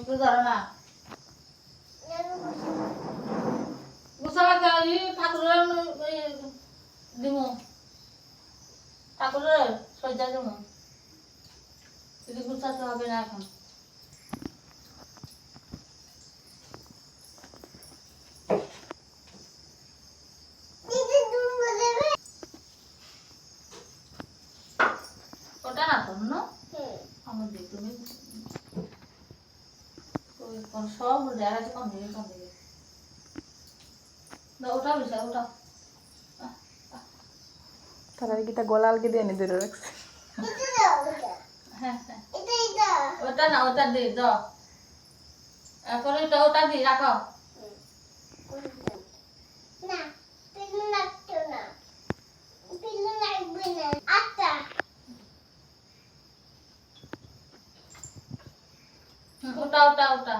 একটু ধরো না গুছালা গাড়ি ঠাকুরের দিমু ঠাকুরের সজ্জা দিমু যদি গুছাতে হবে না এখন ওটা না তো না আমার দিক তুমি সব দেখা যাচ্ছে কম দিকে ওটা বিষয় ওটা তারা কিটা গোলালকে দিয়ে নি ধরে রাখছে হ্যাঁ হ্যাঁ ওটা না ওটা দি দাও এখন ওটা দি রাখো ওটা ওটা ওটা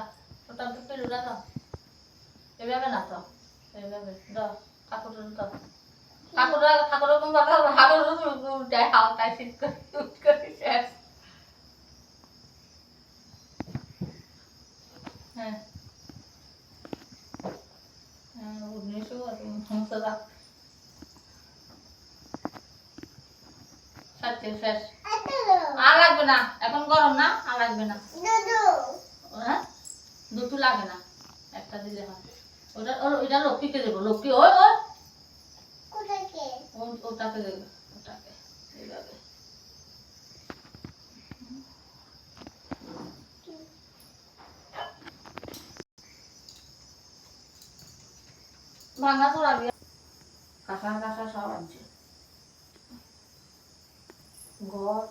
ওটা তো পিলুটা দাও এভাবে না তো এভাবে দাও ঠাকুরের দাও ঠাকুরের কোন কথা ঠাকুরের উল্টে হাওয়াটা শীত করে শেষ হ্যাঁ হ্যাঁ উনিশও সমস্যা দাও শেষ আর লাগবে না এখন গরম না আর লাগবে না হ্যাঁ দুটো লাগে না একটা দিলে হয় ওটা ওইটা লক্ষ্মীকে দেবো লক্ষ্মী ওই ওই ওটাকে দেবে ওটাকে এইভাবে ভাঙা চড়া দিয়ে কাঁচা কাঁচা সব আনছে ঘর